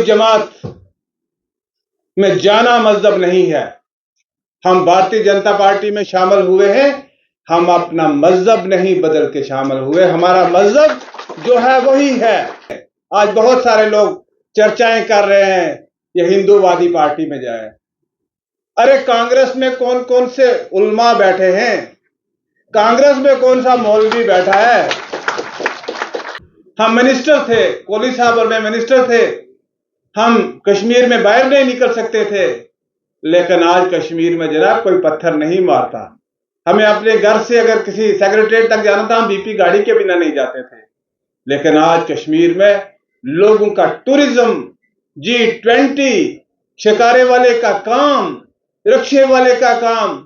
कोई जमात में जाना मजहब नहीं है। हम भारतीय जनता पार्टी में शामिल हुए हैं, हम अपना मजहब नहीं बदल के शामिल हुए। हमारा मजहब जो है वही है। आज बहुत सारे लोग चर्चाएं कर रहे हैं ये हिंदूवादी पार्टी में जाए। अरे कांग्रेस में कौन कौन से उलमा बैठे हैं? कांग्रेस में कौन सा मौलवी बैठा है? हम मिनिस्टर थे, कोहली साहब और मैं मिनिस्टर थे, हम कश्मीर में बाहर नहीं निकल सकते थे, लेकिन आज कश्मीर में जनाब कोई पत्थर नहीं मारता। हमें अपने घर से अगर किसी सेक्रेटरीट तक जाना था, हम बीपी गाड़ी के बिना नहीं जाते थे। लेकिन आज कश्मीर में लोगों का टूरिज्म, G20, शिकारे वाले का काम, रिक्शे वाले का काम,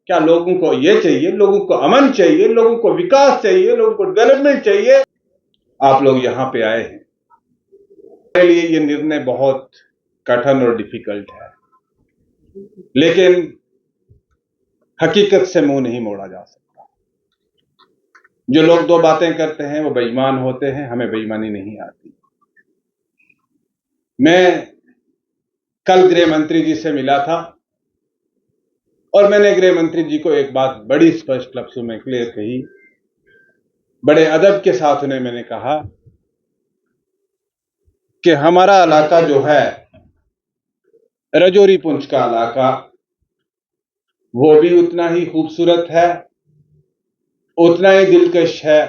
क्या लोगों को ये चाहिए? लोगों को अमन चाहिए, लोगों को विकास चाहिए, लोगों को डेवलपमेंट चाहिए। आप लोग यहां पे आए हैं, मेरे लिए ये निर्णय बहुत कठिन और डिफिकल्ट है, लेकिन हकीकत से मुंह नहीं मोड़ा जा सकता। जो लोग दो बातें करते हैं वो बेईमान होते हैं, हमें बेईमानी नहीं आती। मैं कल गृह मंत्री जी से मिला था और मैंने गृह मंत्री जी को एक बात बड़ी स्पष्ट लफ्जों में क्लियर कही। बड़े अदब के साथ उन्हें मैंने कहा कि हमारा इलाका जो है रजौरी पुंछ का इलाका, वो भी उतना ही खूबसूरत है, उतना ही दिलकश है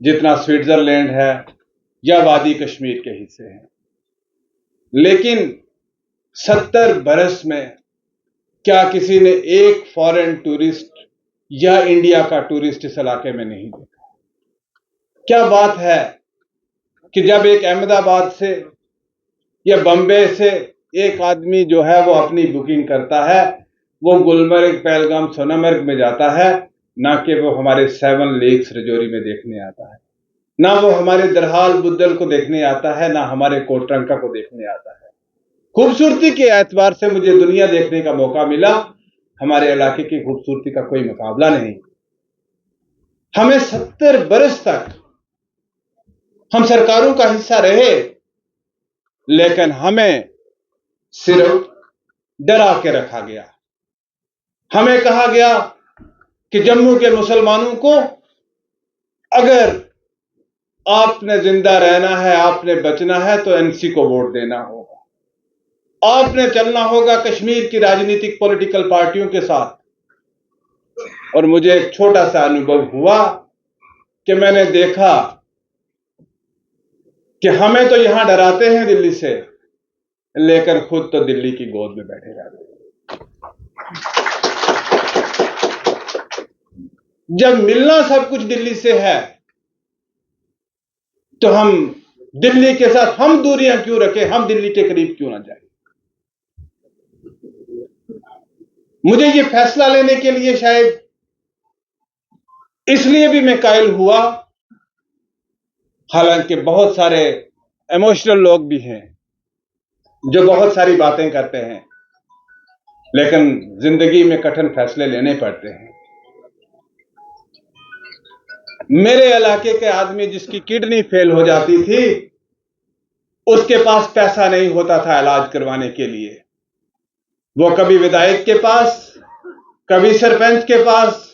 जितना स्विट्जरलैंड है या वादी कश्मीर के हिस्से हैं। लेकिन 70 बरस में क्या किसी ने एक फॉरेन टूरिस्ट या इंडिया का टूरिस्ट इस इलाके में नहीं देखा? क्या बात है कि जब एक अहमदाबाद से या बम्बे से एक आदमी जो है वो अपनी बुकिंग करता है, वो गुलमर्ग, पहलगाम, सोनामर्ग में जाता है, ना कि वो हमारे 7 लेक्स रजौरी में देखने आता है, ना वो हमारे दरहाल बुद्दल को देखने आता है, ना हमारे कोटरंका को देखने आता है। खूबसूरती के एतबार से मुझे दुनिया देखने का मौका मिला, हमारे इलाके की खूबसूरती का कोई मुकाबला नहीं। हमें 70 बरस तक हम सरकारों का हिस्सा रहे, लेकिन हमें सिर्फ डरा के रखा गया। हमें कहा गया कि जम्मू के मुसलमानों को अगर आपने जिंदा रहना है, आपने बचना है, तो एनसी को वोट देना होगा, आपने चलना होगा कश्मीर की राजनीतिक पॉलिटिकल पार्टियों के साथ। और मुझे एक छोटा सा अनुभव हुआ कि मैंने देखा कि हमें तो यहां डराते हैं दिल्ली से, लेकिन खुद तो दिल्ली की गोद में बैठे रहते हैं। जब मिलना सब कुछ दिल्ली से है, तो हम दिल्ली के साथ हम दूरियां क्यों रखें? हम दिल्ली के करीब क्यों ना जाए? मुझे ये फैसला लेने के लिए शायद इसलिए भी मैं कायल हुआ, हालांकि बहुत सारे इमोशनल लोग भी हैं जो बहुत सारी बातें करते हैं, लेकिन जिंदगी में कठिन फैसले लेने पड़ते हैं। मेरे इलाके के आदमी जिसकी किडनी फेल हो जाती थी, उसके पास पैसा नहीं होता था इलाज करवाने के लिए। वो कभी विधायक के पास, कभी सरपंच के पास,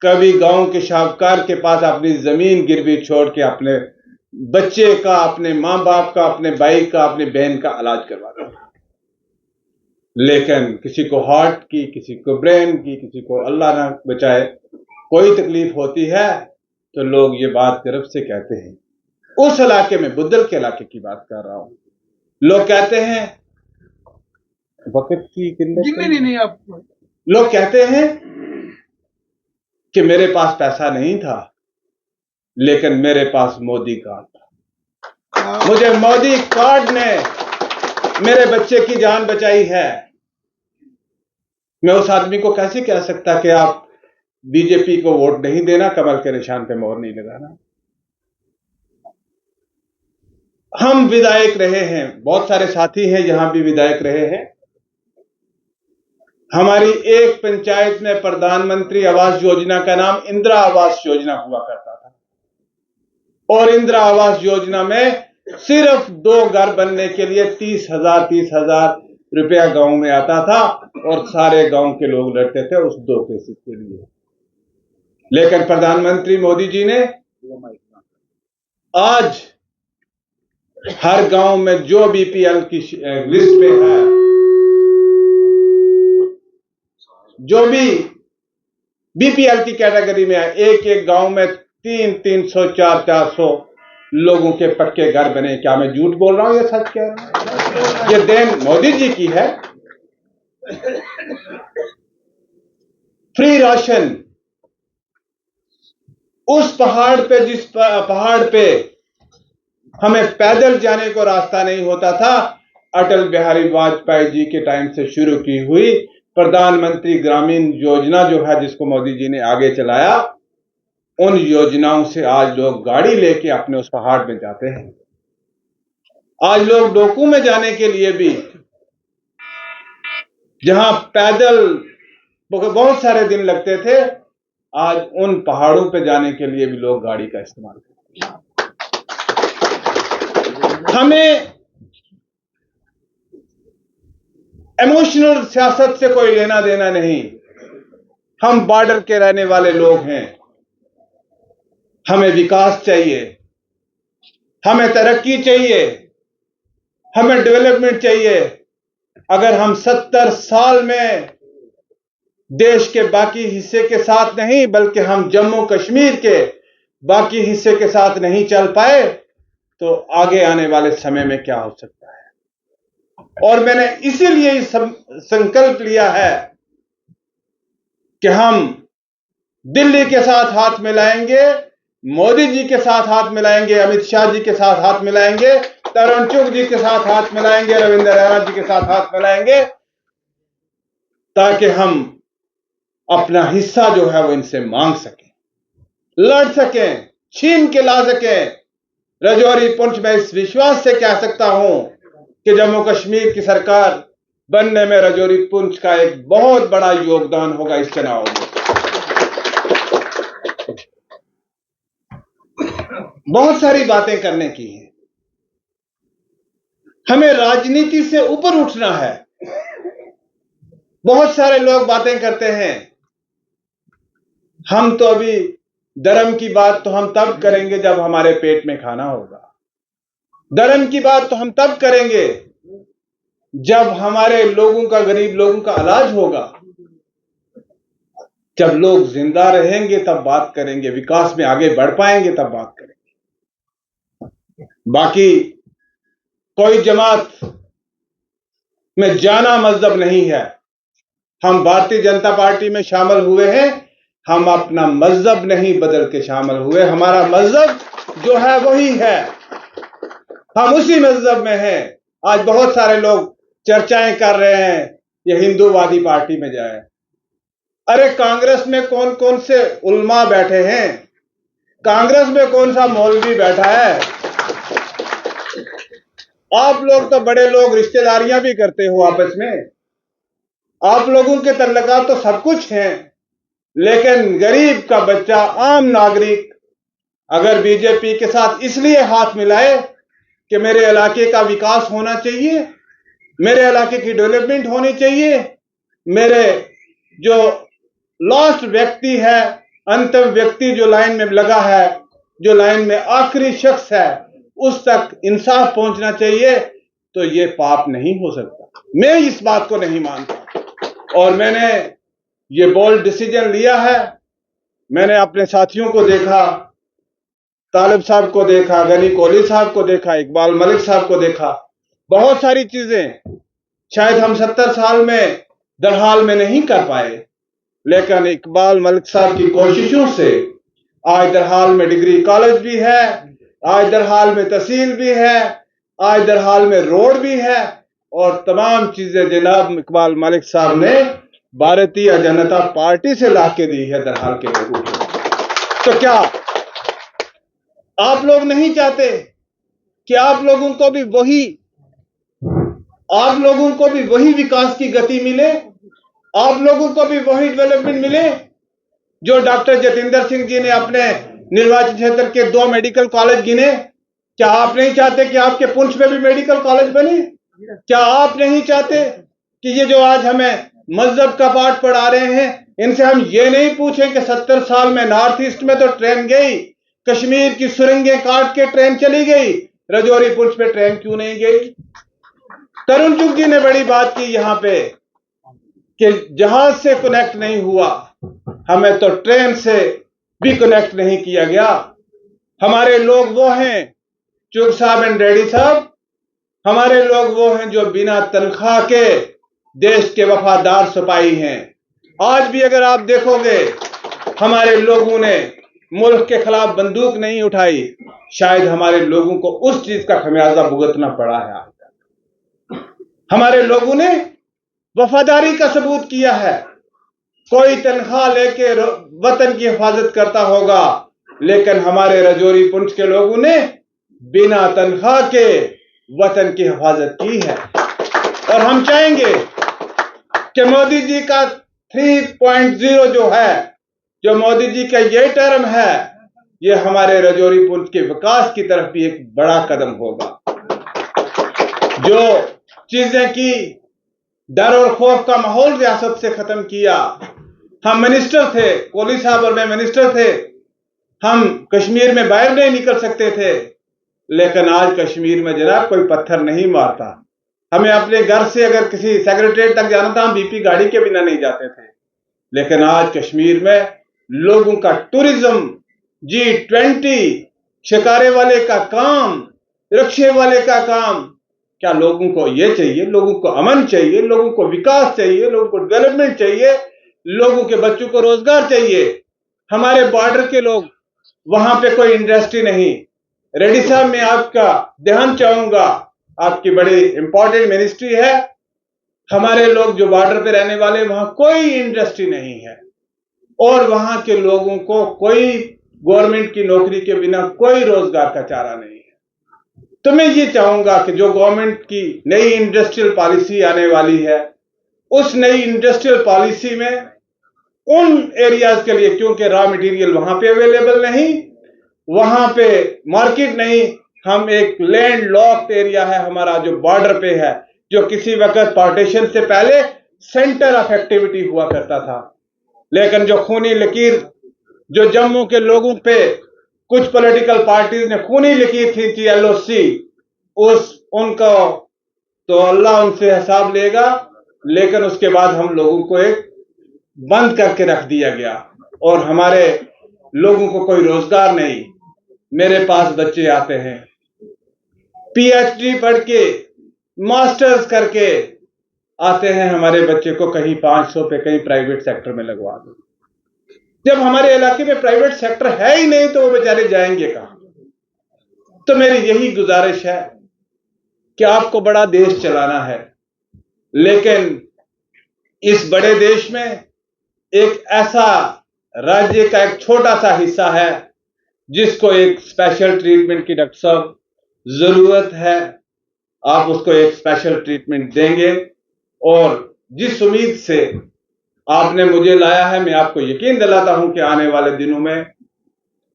कभी गांव के शाहूकार के पास अपनी जमीन गिरवी छोड़ के अपने बच्चे का, अपने मां बाप का, अपने भाई का, अपनी बहन का इलाज करवाता था। लेकिन किसी को हार्ट की, किसी को ब्रेन की, किसी को अल्लाह ना बचाए कोई तकलीफ होती है, तो लोग ये बात गर्व से कहते हैं। उस इलाके में, बुद्दल के इलाके की बात कर रहा हूं, लोग कहते हैं वक्त की किल्लत नहीं, आपको लोग कहते हैं कि मेरे पास पैसा नहीं था, लेकिन मेरे पास मोदी कार्ड था। मुझे मोदी कार्ड ने मेरे बच्चे की जान बचाई है। मैं उस आदमी को कैसे कह सकता कि आप बीजेपी को वोट नहीं देना, कमल के निशान पे मोहर नहीं लगाना? हम विधायक रहे हैं, बहुत सारे साथी हैं यहां भी विधायक रहे हैं। हमारी एक पंचायत में प्रधानमंत्री आवास योजना का नाम इंदिरा आवास योजना हुआ करता था, और इंदिरा आवास योजना में सिर्फ 2 घर बनने के लिए 30,000 रुपया गांव में आता था और सारे गांव के लोग लड़ते थे उस 2 केसेस के लिए। लेकिन प्रधानमंत्री मोदी जी ने आज हर गांव में जो बीपीएल की लिस्ट में है, जो भी बीपीएल की कैटेगरी में है, एक एक गांव में 300, 400 लोगों के पक्के घर बने। क्या मैं झूठ बोल रहा हूं? ये सच कह रहा हूं। ये देन मोदी जी की है। फ्री राशन उस पहाड़ पे, जिस पहाड़ पे हमें पैदल जाने को रास्ता नहीं होता था, अटल बिहारी वाजपेयी जी के टाइम से शुरू की हुई प्रधानमंत्री ग्रामीण योजना जो है, जिसको मोदी जी ने आगे चलाया, उन योजनाओं से आज लोग गाड़ी लेके अपने उस पहाड़ में जाते हैं। आज लोग डोकू में जाने के लिए भी, जहां पैदल बहुत सारे दिन लगते थे, आज उन पहाड़ों पे जाने के लिए भी लोग गाड़ी का इस्तेमाल करते हैं। हमें इमोशनल सियासत से कोई लेना देना नहीं। हम बॉर्डर के रहने वाले लोग हैं। हमें विकास चाहिए, हमें तरक्की चाहिए, हमें डेवलपमेंट चाहिए। अगर हम 70 साल में देश के बाकी हिस्से के साथ नहीं, बल्कि हम जम्मू कश्मीर के बाकी हिस्से के साथ नहीं चल पाए, तो आगे आने वाले समय में क्या हो सकता है। और मैंने इसीलिए संकल्प लिया है कि हम दिल्ली के साथ हाथ मिलाएंगे, मोदी जी के साथ हाथ मिलाएंगे, अमित शाह जी के साथ हाथ मिलाएंगे, तरुण चुग जी के साथ हाथ मिलाएंगे, रविंद्र रैना जी के साथ हाथ मिलाएंगे, ताकि हम अपना हिस्सा जो है वो इनसे मांग सकें, लड़ सकें, छीन के ला सकें। राजौरी पुंछ में इस विश्वास से कह सकता हूं कि जम्मू कश्मीर की सरकार बनने में राजौरी पुंछ का एक बहुत बड़ा योगदान होगा इस चुनाव में। बहुत सारी बातें करने की हैं। हमें राजनीति से ऊपर उठना है। बहुत सारे लोग बातें करते हैं, हम तो अभी धर्म की बात तो हम तब करेंगे जब हमारे पेट में खाना होगा। धर्म की बात तो हम तब करेंगे जब हमारे लोगों का, गरीब लोगों का इलाज होगा। जब लोग जिंदा रहेंगे तब बात करेंगे, विकास में आगे बढ़ पाएंगे तब बात करेंगे। बाकी कोई जमात में जाना मजहब नहीं है। हम भारतीय जनता पार्टी में शामिल हुए हैं, हम अपना मजहब नहीं बदल के शामिल हुए। हमारा मजहब जो है वही है, हम उसी मजहब में हैं। आज बहुत सारे लोग चर्चाएं कर रहे हैं ये हिंदूवादी पार्टी में जाए। अरे कांग्रेस में कौन कौन से उलमा बैठे हैं? कांग्रेस में कौन सा मौलवी बैठा है? आप लोग तो बड़े लोग रिश्तेदारियां भी करते हो आपस में, आप लोगों के तल्लुकात तो सब कुछ हैं, लेकिन गरीब का बच्चा, आम नागरिक अगर बीजेपी के साथ इसलिए हाथ मिलाए कि मेरे इलाके का विकास होना चाहिए, मेरे इलाके की डेवलपमेंट होनी चाहिए, मेरे जो लास्ट व्यक्ति है, अंतिम व्यक्ति जो लाइन में लगा है, जो लाइन में आखिरी शख्स है, उस तक इंसाफ पहुंचना चाहिए, तो ये पाप नहीं हो सकता। मैं इस बात को नहीं मानता और मैंने ये बोल्ड डिसीजन लिया है। मैंने अपने साथियों को देखा, तालिब साहब को देखा, गनी कोहली साहब को देखा, इकबाल मलिक साहब को देखा। बहुत सारी चीजें शायद हम 70 साल में दरहाल में नहीं कर पाए, लेकिन इकबाल मलिक साहब की कोशिशों से आज दरहाल में डिग्री कॉलेज भी है, आज दरहाल में तहसील भी है, आज दरहाल में रोड भी है, और तमाम चीजें जनाब इकबाल मलिक साहब ने भारतीय जनता पार्टी से लाके दी है दरहाल के लोगों को। तो क्या आप लोग नहीं चाहते कि आप लोगों को भी वही विकास की गति मिले, आप लोगों को भी वही डेवलपमेंट मिले जो डॉक्टर जतिंदर सिंह जी ने अपने निर्वाचन क्षेत्र के 2 मेडिकल कॉलेज गिने? क्या आप नहीं चाहते कि आपके पुंछ में भी मेडिकल कॉलेज बने? क्या आप नहीं चाहते कि ये जो आज हमें मजहब का पाठ पढ़ा रहे हैं, इनसे हम ये नहीं पूछें कि 70 साल में नॉर्थ ईस्ट में तो ट्रेन गई, कश्मीर की सुरंगें काट के ट्रेन चली गई, राजौरी पुंछ पे ट्रेन क्यों नहीं गई? तरुण चुग जी ने बड़ी बात की यहां पे कि जहाज से कनेक्ट नहीं हुआ, हमें तो ट्रेन से भी कनेक्ट नहीं किया गया। हमारे लोग वो हैं, चुग साहब एंड रेड्डी साहब, हमारे लोग वो हैं जो बिना तनख्वाह के देश के वफादार सिपाही हैं। आज भी अगर आप देखोगे, हमारे लोगों ने मुल्क के खिलाफ बंदूक नहीं उठाई, शायद हमारे लोगों को उस चीज का खमियाजा भुगतना पड़ा है। आज तक हमारे लोगों ने वफादारी का सबूत किया है। कोई तनख्वाह लेके वतन की हिफाजत करता होगा, लेकिन हमारे राजौरी पुंछ के लोगों ने बिना तनख्वाह के वतन की हिफाजत की है। और हम चाहेंगे कि मोदी जी का 3.0 जो है, जो मोदी जी का ये टर्म है, ये हमारे राजौरी पुंछ के विकास की तरफ भी एक बड़ा कदम होगा। जो चीजें की, डर और खौफ का माहौल रियासत से खत्म किया। हम मिनिस्टर थे, कोहली साहब और मैं मिनिस्टर थे, हम कश्मीर में बाहर नहीं निकल सकते थे, लेकिन आज कश्मीर में जनाब कोई पत्थर नहीं मारता। हमें अपने घर से अगर किसी सेक्रेटरीट तक जाना था, हम बीपी गाड़ी के बिना नहीं जाते थे। लेकिन आज कश्मीर में लोगों का टूरिज्म, G20, शिकारे वाले का काम, रिक्शे वाले का काम, क्या लोगों को ये चाहिए? लोगों को अमन चाहिए, लोगों को विकास चाहिए, लोगों को डेवलपमेंट चाहिए, लोगों के बच्चों को रोजगार चाहिए। हमारे बॉर्डर के लोग, वहां पे कोई इंडस्ट्री नहीं। रेड्डी साहब, मैं आपका ध्यान चाहूंगा, आपकी बड़ी इंपॉर्टेंट मिनिस्ट्री है। हमारे लोग जो बॉर्डर पे रहने वाले, वहां कोई इंडस्ट्री नहीं है और वहां के लोगों को कोई गवर्नमेंट की नौकरी के बिना कोई रोजगार का चारा नहीं है। तो मैं ये चाहूंगा कि जो गवर्नमेंट की नई इंडस्ट्रियल पॉलिसी आने वाली है, उस नई इंडस्ट्रियल पॉलिसी में उन एरियाज के लिए, क्योंकि रॉ मटेरियल वहां पे अवेलेबल नहीं, वहां पे मार्केट नहीं, हम एक लैंड लॉक्ड एरिया है हमारा जो बॉर्डर पे है, जो किसी वक्त पार्टीशन से पहले सेंटर ऑफ एक्टिविटी हुआ करता था। लेकिन जो खूनी लकीर जो जम्मू के लोगों पे कुछ पॉलिटिकल पार्टीज ने खूनी लकीर खींची, LOC, उनको तो अल्लाह उनसे हिसाब लेगा। लेकिन उसके बाद हम लोगों को एक बंद करके रख दिया गया और हमारे लोगों को कोई रोजगार नहीं। मेरे पास बच्चे आते हैं, PhD पढ़ के, मास्टर्स करके आते हैं, हमारे बच्चे को कहीं 500 पे कहीं प्राइवेट सेक्टर में लगवा दो। जब हमारे इलाके में प्राइवेट सेक्टर है ही नहीं तो वो बेचारे जाएंगे कहां? तो मेरी यही गुजारिश है कि आपको बड़ा देश चलाना है, लेकिन इस बड़े देश में एक ऐसा राज्य का एक छोटा सा हिस्सा है जिसको एक स्पेशल ट्रीटमेंट की डॉक्टर साहब जरूरत है। आप उसको एक स्पेशल ट्रीटमेंट देंगे और जिस उम्मीद से आपने मुझे लाया है, मैं आपको यकीन दिलाता हूं कि आने वाले दिनों में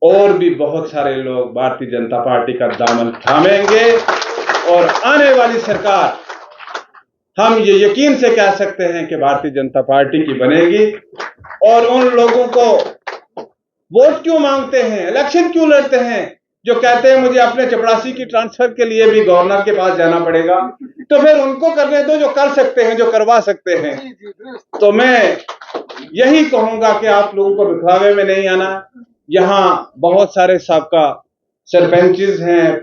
और भी बहुत सारे लोग भारतीय जनता पार्टी का दामन थामेंगे और आने वाली सरकार, हम ये यकीन से कह सकते हैं कि भारतीय जनता पार्टी की बनेगी। और उन लोगों को वोट क्यों मांगते हैं, इलेक्शन क्यों लड़ते हैं, जो कहते हैं मुझे अपने चपरासी की ट्रांसफर के लिए भी गवर्नर के पास जाना पड़ेगा, तो फिर उनको करने दो जो कर सकते हैं, जो करवा सकते हैं। तो मैं यही कहूंगा कि आप लोगों को दिखावे में नहीं आना। यहां बहुत सारे साबका सरपंचेस हैं,